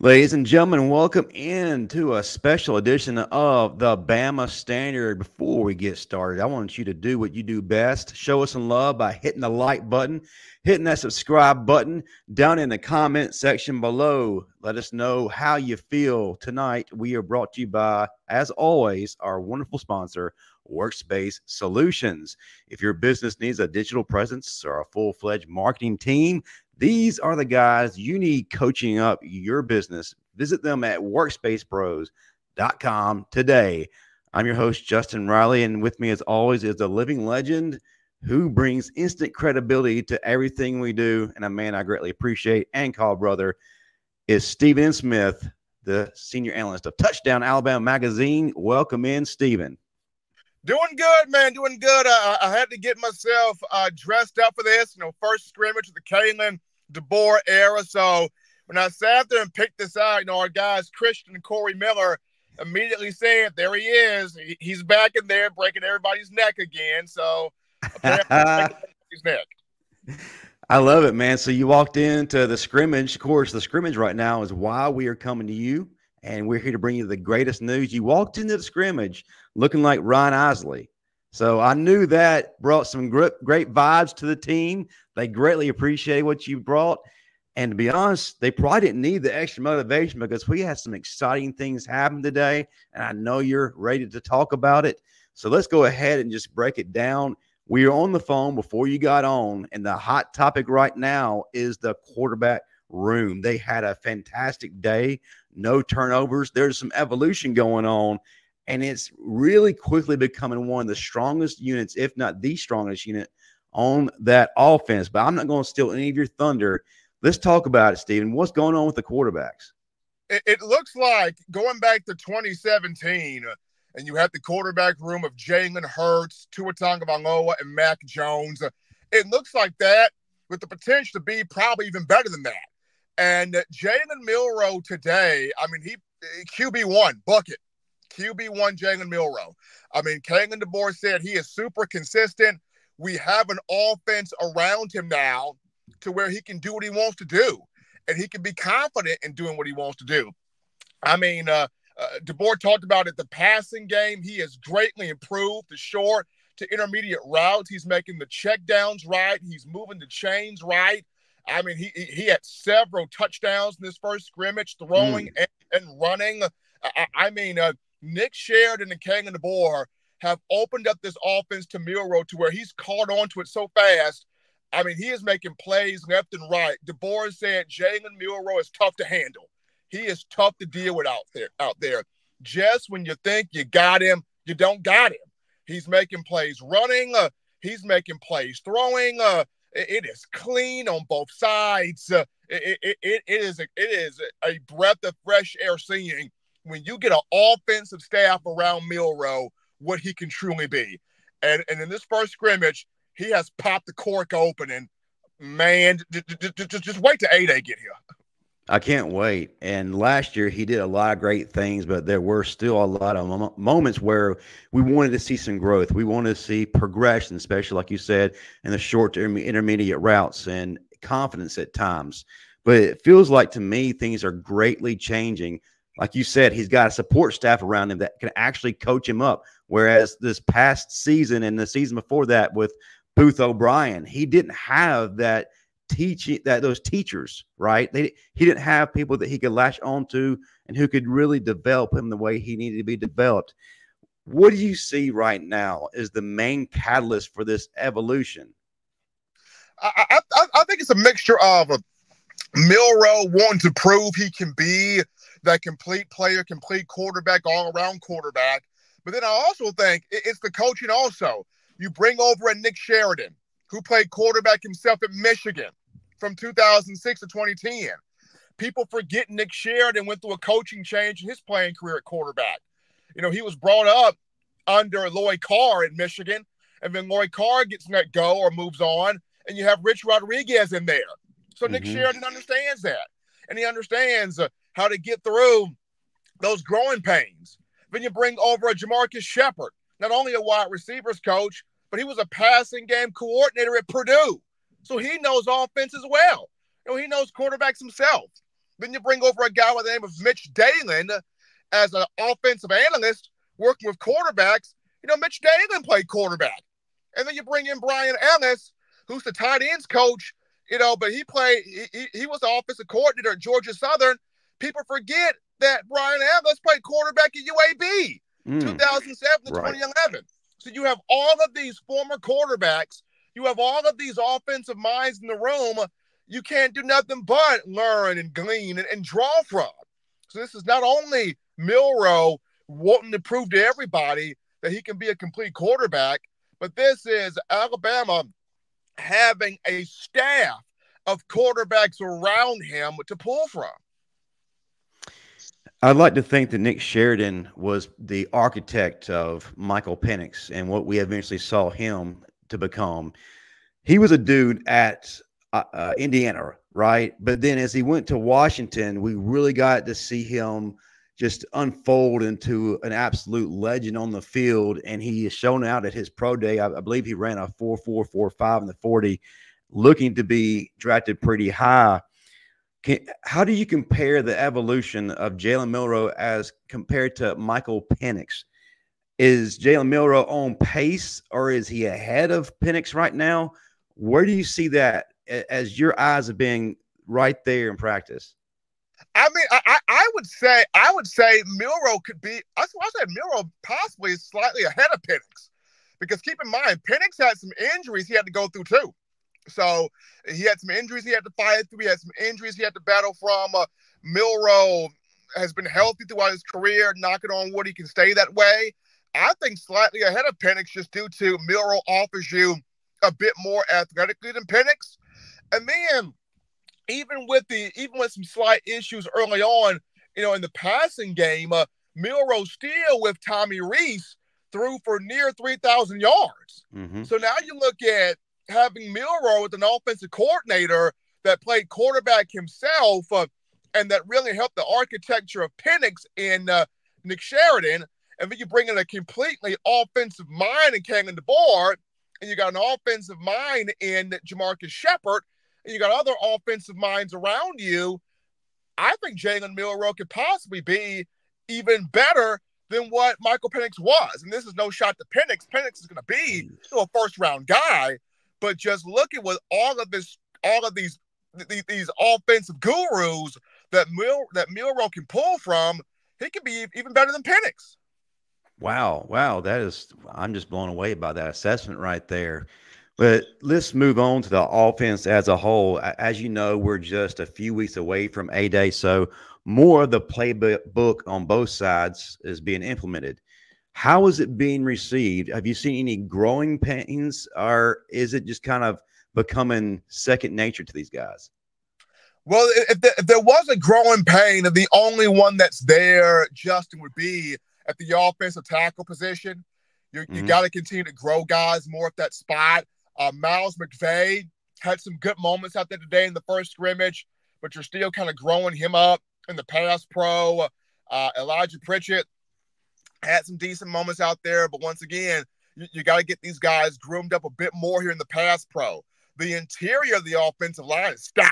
Ladies and gentlemen, welcome into a special edition of the Bama Standard. Before we get started, I want you to do what you do best. Show us some love by hitting the like button, hitting that subscribe button down in the comment section below. Let us know how you feel tonight. We are brought to you by, as always, our wonderful sponsor, Workspace Solutions. If your business needs a digital presence or a full-fledged marketing team, these are the guys you need coaching up your business. Visit them at workspacepros.com today. I'm your host, Justin Riley, and with me, as always, is the living legend who brings instant credibility to everything we do, and a man I greatly appreciate and call brother, is Stephen Smith, the senior analyst of Touchdown Alabama Magazine. Welcome in, Stephen. Doing good, man. Doing good. I had to get myself dressed up for this, first scrimmage of the Kalen DeBoer era. So when I sat there and picked this out, our guys, Christian and Corey Miller, immediately said, there he is. He's back in there breaking everybody's neck again. So apparently his neck. I love it, man. So you walked into the scrimmage. Of course, the scrimmage right now is why we are coming to you, and we're here to bring you the greatest news. You walked into the scrimmage looking like Ryan Isley. So I knew that brought some great vibes to the team. They greatly appreciate what you brought. And to be honest, they probably didn't need the extra motivation because we had some exciting things happen today, and I know you're ready to talk about it. So let's go ahead and just break it down. We were on the phone before you got on, and the hot topic right now is the quarterback room. They had a fantastic day, no turnovers. There's some evolution going on, and it's really quickly becoming one of the strongest units, if not the strongest unit on that offense. But I'm not going to steal any of your thunder. Let's talk about it, Stephen. What's going on with the quarterbacks? It looks like going back to 2017, and you had the quarterback room of Jalen Hurts, Tua Tagovailoa, and Mac Jones. It looks like that with the potential to be probably even better than that. And Jalen Milroe today, he QB1, bucket. QB1 Jalen Milroe. Kalen DeBoer said he is super consistent. We have an offense around him now to where he can do what he wants to do, and he can be confident in doing what he wants to do. DeBoer talked about it, the passing game. He has greatly improved the short to intermediate routes. He's making the checkdowns right. He's moving the chains right. He had several touchdowns in this first scrimmage, throwing and running. Nick Sheridan and Kalen DeBoer have opened up this offense to Milroe to where he's caught on to it so fast. He is making plays left and right. DeBoer said Jalen Milroe is tough to handle. He is tough to deal with out there. Just when you think you got him, you don't got him. He's making plays running. He's making plays throwing. It is clean on both sides. It is a breath of fresh air seeing when you get an offensive staff around Milroe, what he can truly be. And in this first scrimmage, he has popped the cork open. And, man, just wait till A-Day get here. I can't wait. And last year he did a lot of great things, but there were still a lot of moments where we wanted to see some growth. We wanted to see progression, especially like you said, in the short to intermediate routes and confidence at times. But it feels like to me things are greatly changing. Like you said, he's got a support staff around him that can actually coach him up. Whereas this past season and the season before that with Booth O'Brien, he didn't have that those teachers, right? He didn't have people that he could latch onto and who could really develop him the way he needed to be developed. What do you see right now is the main catalyst for this evolution? I think it's a mixture of Milroe wanting to prove he can be that complete player, complete quarterback, all-around quarterback. But then I also think it's the coaching also. You bring over a Nick Sheridan, who played quarterback himself at Michigan from 2006 to 2010. People forget Nick Sheridan went through a coaching change in his playing career at quarterback. He was brought up under Lloyd Carr at Michigan, and then Lloyd Carr gets let go or moves on, and you have Rich Rodriguez in there. So Nick Sheridan understands that, and he understands how to get through those growing pains. Then you bring over a Jamarcus Shepard, not only a wide receivers coach, but he was a passing game coordinator at Purdue. So he knows offense as well. He knows quarterbacks himself. Then you bring over a guy by the name of Mitch Dalen as an offensive analyst working with quarterbacks. You know, Mitch Dalen played quarterback. And then you bring in Brian Ellis, who's the tight ends coach, you know, but he was the offensive coordinator at Georgia Southern. People forget that Brian Ellis played quarterback at UAB, 2007 to 2011. So you have all of these former quarterbacks. You have all of these offensive minds in the room. You can't do nothing but learn and glean and draw from. So this is not only Milroe wanting to prove to everybody that he can be a complete quarterback, but this is Alabama having a staff of quarterbacks around him to pull from. I'd like to think that Nick Sheridan was the architect of Michael Penix and what we eventually saw him to become. He was a dude at Indiana, right? But then as he went to Washington, we really got to see him just unfold into an absolute legend on the field. And he has shown out at his pro day. I believe he ran a 4.4, 4.5 in the 40, looking to be drafted pretty high. How do you compare the evolution of Jalen Milroe as compared to Michael Penix? Is Jalen Milroe on pace, or is he ahead of Penix right now? Where do you see that as your eyes have been right there in practice? I mean, I would say Milroe could be. I said Milroe possibly is slightly ahead of Penix, because keep in mind Penix had some injuries he had to go through too. So he had some injuries he had to fight through. He had some injuries he had to battle from. Milroe has been healthy throughout his career. Knocking on wood, he can stay that way. I think slightly ahead of Penix just due to Milroe offers you a bit more athletically than Penix. And then even with some slight issues early on, you know, in the passing game, Milroe still with Tommy Rees threw for near 3,000 yards. Mm-hmm. So now you look at having Milroe with an offensive coordinator that played quarterback himself and that really helped the architecture of Penix in Nick Sheridan. And then you bring in a completely offensive mind in Kalen DeBoer, and you got an offensive mind in Jamarcus Shepard, and you got other offensive minds around you. I think Jalen Milroe could possibly be even better than what Michael Penix was. And this is no shot to Penix. Penix is going to be a first-round guy. But just look at what all of these offensive gurus that Milroe can pull from, he could be even better than Penix. Wow. I'm just blown away by that assessment right there. But let's move on to the offense as a whole. As you know, we're just a few weeks away from A-Day, so more of the playbook on both sides is being implemented. How is it being received? Have you seen any growing pains, or is it just kind of becoming second nature to these guys? Well, if there was a growing pain, the only one that's there, Justin, would be at the offensive tackle position. You got to continue to grow guys more at that spot. Miles McVay had some good moments out there today in the first scrimmage, but you're still kind of growing him up in the pass pro. Elijah Pritchett had some decent moments out there, but once again, you got to get these guys groomed up a bit more here in the pass pro. The interior of the offensive line is stout.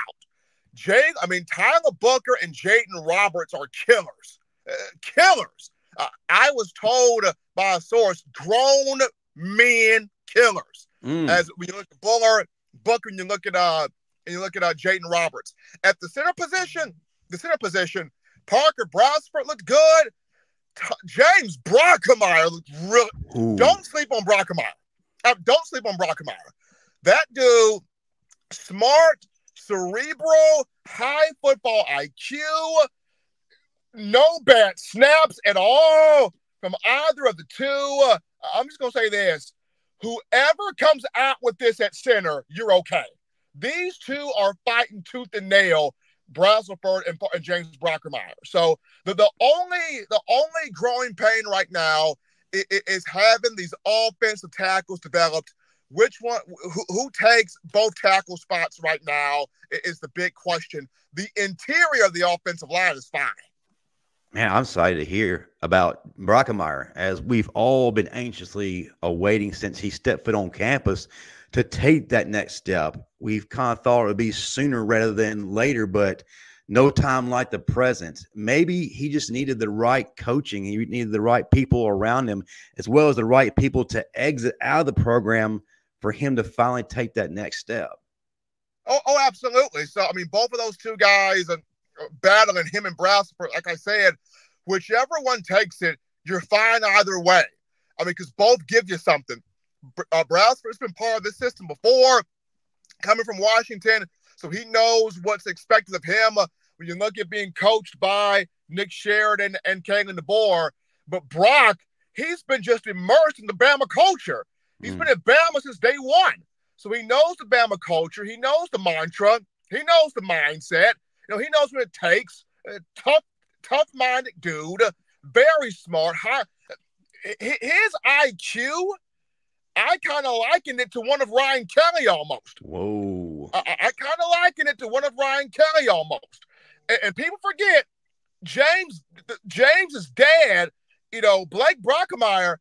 Tyler Booker and Jaden Roberts are killers. Killers. I was told by a source, grown men killers. As when you look at Booker, and you look at Jaden Roberts. At the center position, Parker Brasford looked good. James Brockemeyer looked really. Ooh. Don't sleep on Brockemeyer. That dude, smart, cerebral, high football IQ, no bad snaps at all from either of the two. I'm just going to say this. Whoever comes out with this at center, you're okay. These two are fighting tooth and nail, Brazelford and James Brockemeyer. So the only growing pain right now is having these offensive tackles developed. Which one, who takes both tackle spots right now is the big question. The interior of the offensive line is fine. Man, I'm excited to hear about Brockemeyer, as we've all been anxiously awaiting since he stepped foot on campus to take that next step. We've kind of thought it would be sooner rather than later, but no time like the present. Maybe he just needed the right coaching. He needed the right people around him, as well as the right people to exit out of the program for him to finally take that next step. Oh, absolutely. So, I mean, both of those two guys are battling, him and Brasford. Like I said, whichever one takes it, you're fine either way. I mean, because both give you something. Brasford's been part of this system before, coming from Washington, so he knows what's expected of him when you look at being coached by Nick Sheridan and Kalen DeBoer. But Brock, he's been just immersed in the Bama culture. He's been at Bama since day one. So he knows the Bama culture. He knows the mantra. He knows the mindset. You know, he knows what it takes. Tough-minded dude, very smart. His IQ, I kind of liken it to one of Ryan Kelly almost. Whoa. I kind of liken it to one of Ryan Kelly almost. And people forget, James's dad, you know, Blake Brockemeyer,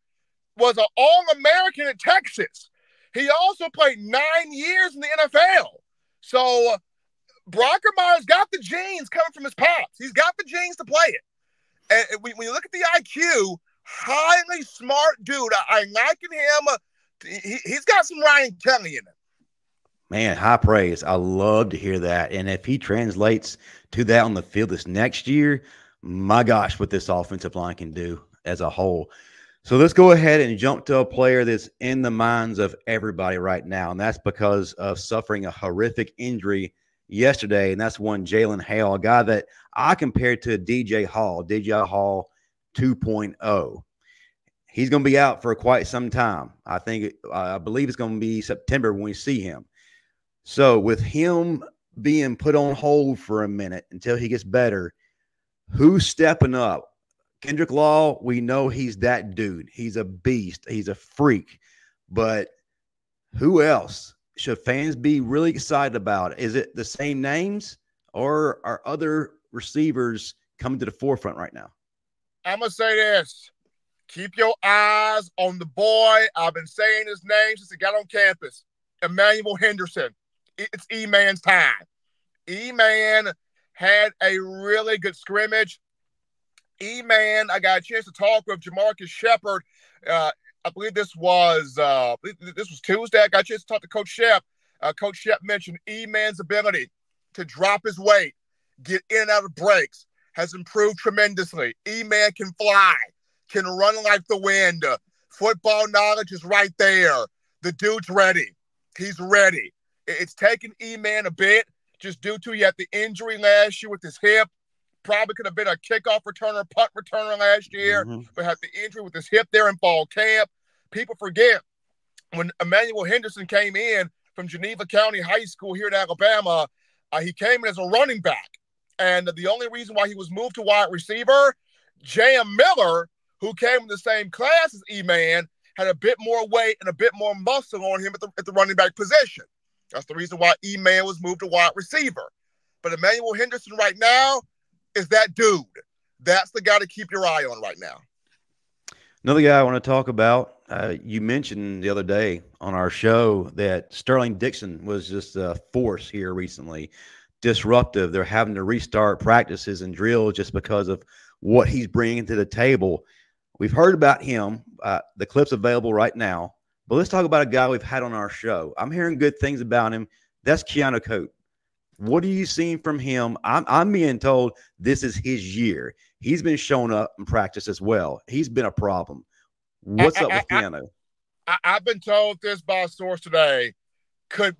was an All-American at Texas. He also played 9 years in the NFL. So Brockemeyer's got the genes coming from his pops. He's got the genes to play it. And when you look at the IQ, highly smart dude. I liken him. He's got some Ryan Kelly in it. Man, high praise. I love to hear that. And if he translates to that on the field this next year, my gosh, what this offensive line can do as a whole. So let's go ahead and jump to a player that's in the minds of everybody right now, and that's because of suffering a horrific injury yesterday, and that's one Jaylen Hale, a guy that I compared to DJ Hall 2.0. He's going to be out for quite some time. I believe it's going to be September when we see him. So with him being put on hold for a minute until he gets better, who's stepping up? Kendrick Law, we know he's that dude. He's a beast. He's a freak. But who else should fans be really excited about? Is it the same names, or are other receivers coming to the forefront right now? I'm going to say this. Keep your eyes on the boy. I've been saying his name since he got on campus. Emmanuel Henderson. It's E-Man's time. E-Man had a really good scrimmage. E-Man, I got a chance to talk with Jamarcus Shepard. I believe this was Tuesday. I got a chance to talk to Coach Shep. Coach Shep mentioned E-Man's ability to drop his weight, get in and out of breaks, has improved tremendously. E-Man can fly, can run like the wind. Football knowledge is right there. The dude's ready. He's ready. It's taken E-Man a bit just due to he had the injury last year with his hip. Probably could have been a kickoff returner, punt returner last year, but had the injury with his hip there in fall camp. People forget when Emmanuel Henderson came in from Geneva County High School here in Alabama, he came in as a running back. And the only reason why he was moved to wide receiver, Jalen Milroe, who came in the same class as E-Man, had a bit more weight and a bit more muscle on him at the running back position. That's the reason why E-Man was moved to wide receiver. But Emmanuel Henderson right now is that dude. That's the guy to keep your eye on right now. Another guy I want to talk about, you mentioned the other day on our show that Sterling Dixon was just a force here recently, disruptive. They're having to restart practices and drills just because of what he's bringing to the table. We've heard about him. The clip's available right now. But let's talk about a guy we've had on our show. I'm hearing good things about him. That's Keanu Coot. What are you seeing from him? I'm being told this is his year. He's been showing up in practice as well. He's been a problem. What's up with Keanu? I've been told this by a source today. Could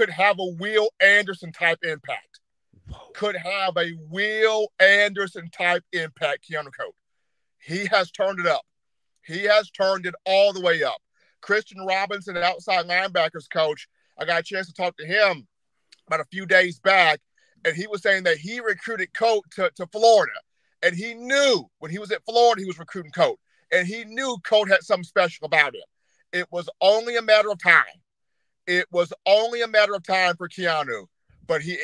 have a Will Anderson type impact. Whoa. Could have a Will Anderson type impact, Keanu Coot. He has turned it up. He has turned it all the way up. Christian Robinson, an outside linebackers coach, I got a chance to talk to him about a few days back, and he was saying that he recruited Coat to Florida, and he knew when he was at Florida he was recruiting Coat, and he knew Coat had something special about him. It was only a matter of time. It was only a matter of time for Keanu, but he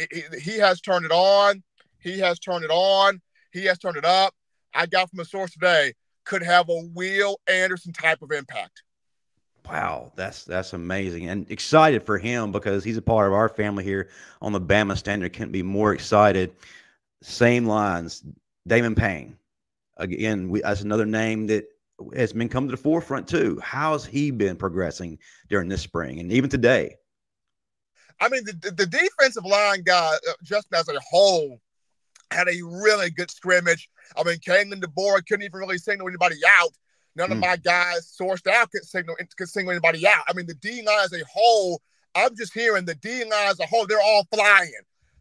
has turned it on. He has turned it on. He has turned it up. I got from a source today, could have a Will Anderson type of impact. Wow, that's amazing, and excited for him because he's a part of our family here on the Bama Standard. Can't be more excited. Same lines. Damon Payne. Again, that's another name that has been coming to the forefront too. How's he been progressing during this spring and even today? I mean, the defensive line guy, just as a whole, had a really good scrimmage. I mean, Kalen DeBoer couldn't even really signal anybody out. None of my guys sourced out could single anybody out. I mean, the D line as a whole, I'm just hearing the D line as a whole, they're all flying.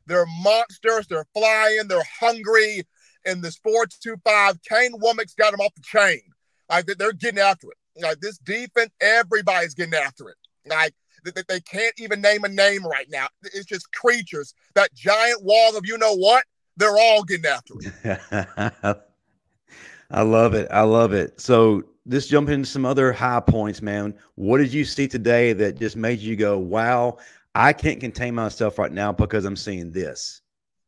They're monsters. They're flying. They're hungry. And this 4-2-5, Kane Womack's got them off the chain. Like, they're getting after it. Like, this defense, everybody's getting after it. Like, they can't even name a name right now. It's just creatures. That giant wall of you-know-what, they're all getting after it. I love it. I love it. So let's jump into some other high points, man. What did you see today that just made you go, wow, I can't contain myself right now because I'm seeing this?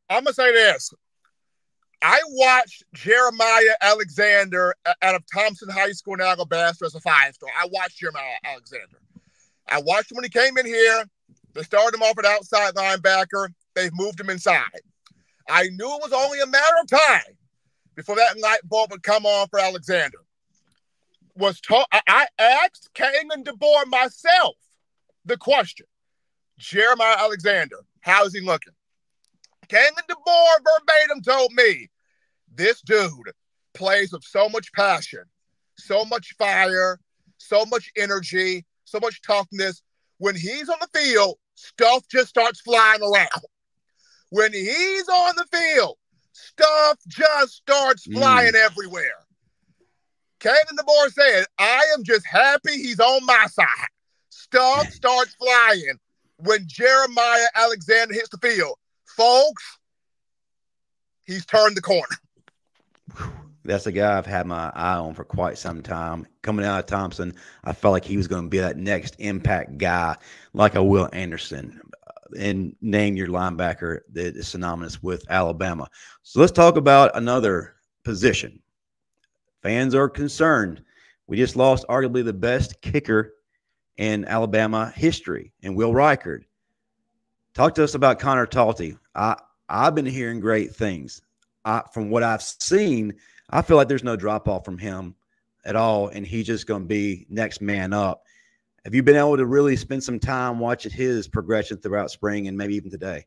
I'm going to say this. I watched Jeremiah Alexander out of Thompson High School in Alabama as a 5-star. I watched Jeremiah Alexander. I watched him when he came in here. They started him off at outside linebacker. They've moved him inside. I knew it was only a matter of time before that light bulb would come on for Alexander. I asked Kalen DeBoer myself the question, Jeremiah Alexander, how is he looking? Kalen DeBoer verbatim told me, this dude plays with so much passion, so much fire, so much energy, so much toughness. When he's on the field, stuff just starts flying around. When he's on the field, stuff just starts flying everywhere. Kalen DeBoer said, I am just happy he's on my side. Stuff starts flying when Jeremiah Alexander hits the field. Folks, he's turned the corner. That's a guy I've had my eye on for quite some time. Coming out of Thompson, I felt like he was going to be that next impact guy, like a Will Anderson. And name your linebacker that is synonymous with Alabama. So let's talk about another position. Fans are concerned. We just lost arguably the best kicker in Alabama history, and Will Reichard. Talk to us about Conor Talty. I've been hearing great things. From what I've seen, I feel like there's no drop-off from him at all, and he's just going to be next man up. Have you been able to really spend some time watching his progression throughout spring and maybe even today?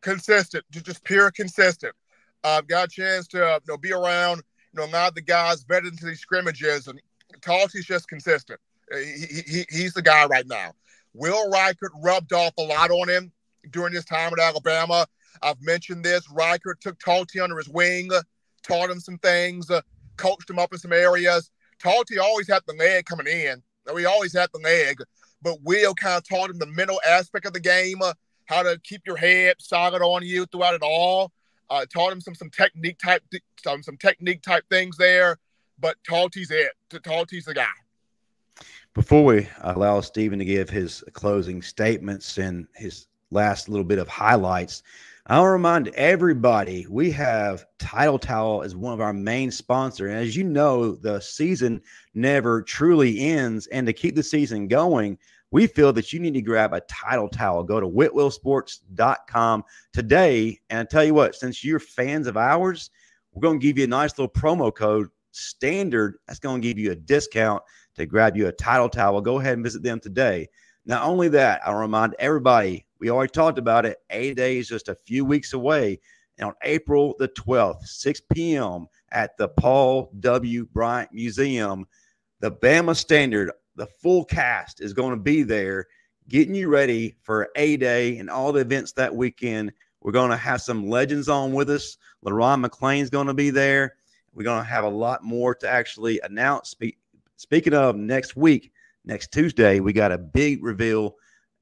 Consistent, just pure consistent. I've got a chance to be around a lot of the guys vetted into these scrimmages, and Talty's just consistent. He's the guy right now. Will Reichard rubbed off a lot on him during his time at Alabama. I've mentioned this. Reichard took Talty under his wing, taught him some things, coached him up in some areas. Talty always had the leg coming in. We always had the leg, but Will kind of taught him the mental aspect of the game, how to keep your head solid on you throughout it all. Taught him some technique type things there. But Talty's it. Talty's the guy. Before we allow Stephen to give his closing statements and his last little bit of highlights, I'll remind everybody we have Title Towel as one of our main sponsors. And as you know, the season never truly ends. And to keep the season going, we feel that you need to grab a Title Towel. Go to whitwellsports.com today. And I tell you what, since you're fans of ours, we're going to give you a nice little promo code, Standard. That's going to give you a discount to grab you a Title Towel. Go ahead and visit them today. Not only that, I'll remind everybody, we already talked about it, A-Day is just a few weeks away. And on April the 12th, 6 p.m. at the Paul W. Bryant Museum, the Bama Standard, the full cast is going to be there getting you ready for A-Day and all the events that weekend. We're going to have some legends on with us. LaRon McClain's going to be there. We're going to have a lot more to actually announce. Speaking of next week, next Tuesday, we got a big reveal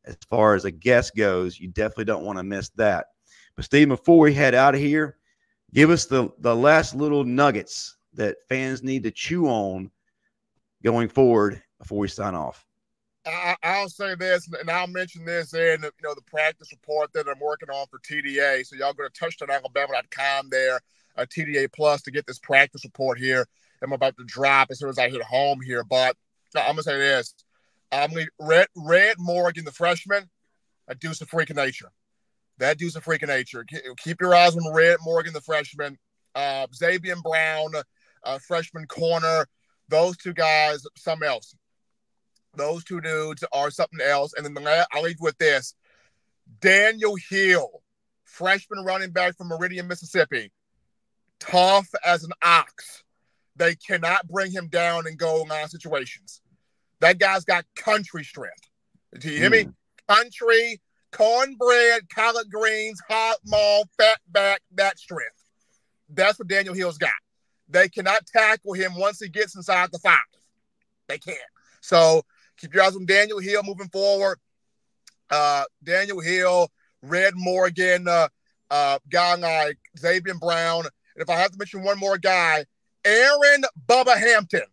as far as a guest goes. You definitely don't want to miss that. But, Steve, before we head out of here, give us the last little nuggets that fans need to chew on going forward before we sign off. I'll say this, and I'll mention this in the practice report that I'm working on for TDA. So y'all go to touchdownalabama.com there, TDA Plus, to get this practice report here. I'm about to drop as soon as I hit home here. But I'm going to say this. Red Morgan, the freshman, a deuce of freaking nature. That dude's a freak of nature. Keep your eyes on Red Morgan, the freshman, Xavier Brown, freshman corner. Those two guys, something else. Those two dudes are something else. And then I'll leave you with this. Daniel Hill, freshman running back from Meridian, Mississippi. Tough as an ox. They cannot bring him down in goal line situations. That guy's got country strength. Do you hear me? Country, cornbread, collard greens, hot maul, fat back, that strength. That's what Daniel Hill's got. They cannot tackle him once he gets inside the 5. They can't. So keep your eyes on Daniel Hill moving forward. Daniel Hill, Red Morgan, guy like Xavier Brown. And if I have to mention one more guy, Aeryn Bubba Hampton,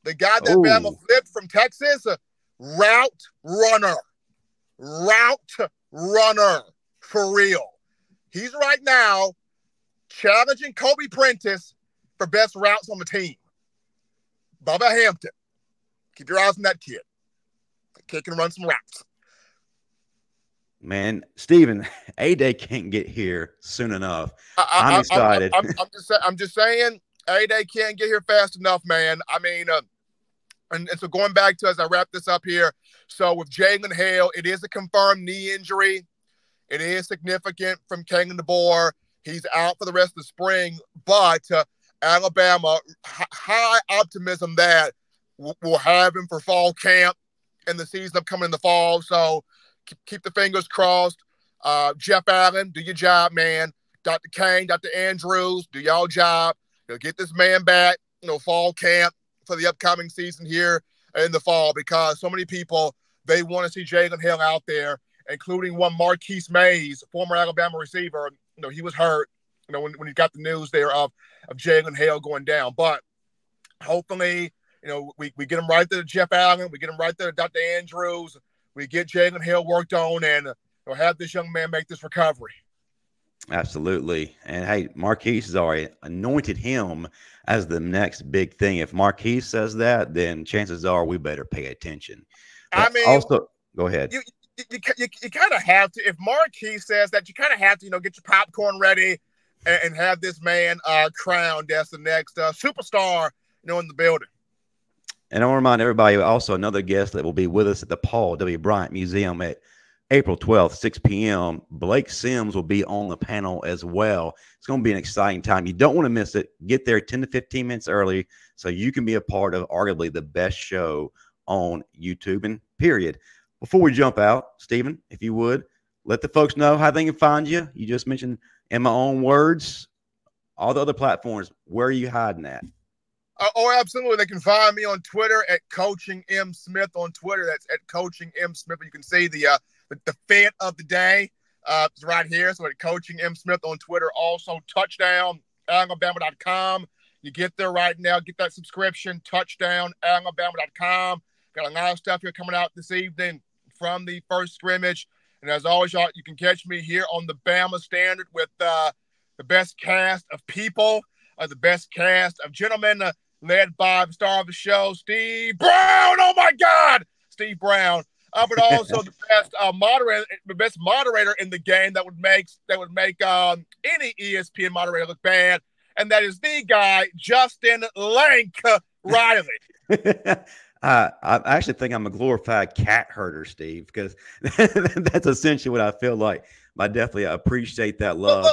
the guy that Bama flipped from Texas, route runner for real. He's right now challenging Kobe Prentice for best routes on the team. Bubba Hampton. Keep your eyes on that kid. The kid can run some routes. Man, Steven, A-Day can't get here soon enough. I'm excited. I'm just saying, A-Day can't get here fast enough, man. I mean, and so going back to as I wrap this up here, so with Jalen Hale, it is a confirmed knee injury. It is significant from Kalen DeBoer. He's out for the rest of the spring, but Alabama, high optimism that we'll have him for fall camp and the season upcoming in the fall. So keep the fingers crossed. Jeff Allen, do your job, man. Dr. Kane, Dr. Andrews, do y'all job. Get this man back, fall camp for the upcoming season here in the fall, because so many people, they want to see Jaylen Hill out there, including one Marquise Mays, former Alabama receiver. He was hurt, when he got the news there of Jalen Hale going down. But hopefully, we get him right there to Jeff Allen. We get him right there to Dr. Andrews. We get Jalen Hill worked on and have this young man make this recovery. Absolutely. And, hey, Marquise has already anointed him as the next big thing. If Marquise says that, then chances are we better pay attention. But I mean, also, go ahead. You kind of have to. If Marquise says that, you kind of have to, get your popcorn ready and have this man crowned as the next superstar, in the building. And I want to remind everybody also another guest that will be with us at the Paul W. Bryant Museum at April 12th, 6 p.m. Blake Sims will be on the panel as well. It's going to be an exciting time. You don't want to miss it. Get there 10 to 15 minutes early so you can be a part of arguably the best show on YouTube and period. Before we jump out, Steven, if you would, let the folks know how they can find you. You just mentioned, in my own words, all the other platforms. Where are you hiding at? Oh, absolutely. They can find me on Twitter at Coaching M. Smith on Twitter. That's at Coaching M. Smith. You can see the fit of the day. It's right here. So at Coaching M. Smith on Twitter. Also, Touchdown, Alabama.com. You get there right now. Get that subscription, Touchdown, Alabama.com. Got a lot of stuff here coming out this evening from the first scrimmage. And as always, y'all, you can catch me here on the Bama Standard with the best cast of people, the best cast of gentlemen, led by the star of the show, Steve Brown. Oh, my God, Steve Brown. But also the best moderator in the game that would make any ESPN moderator look bad, and that is the guy Justin Lank Riley. I actually think I'm a glorified cat herder, Steve, because that's essentially what I feel like. I definitely appreciate that love.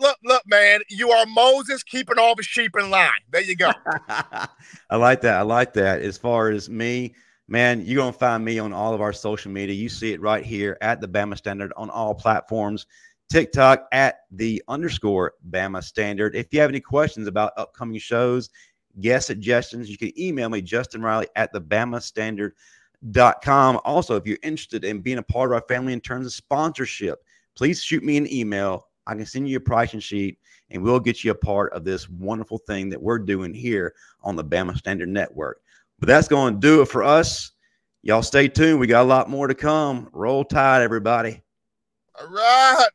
Look, man, you are Moses keeping all the sheep in line. There you go. I like that. As far as me, man, you're going to find me on all of our social media. You see it right here at the Bama Standard on all platforms. TikTok at _Bama Standard. If you have any questions about upcoming shows, guest suggestions, you can email me, Justin Riley at thebamastandard.com. Also, if you're interested in being a part of our family in terms of sponsorship, please shoot me an email. I can send you a pricing sheet, and we'll get you a part of this wonderful thing that we're doing here on the Bama Standard Network. But that's going to do it for us. Y'all stay tuned. We got a lot more to come. Roll Tide, everybody. All right.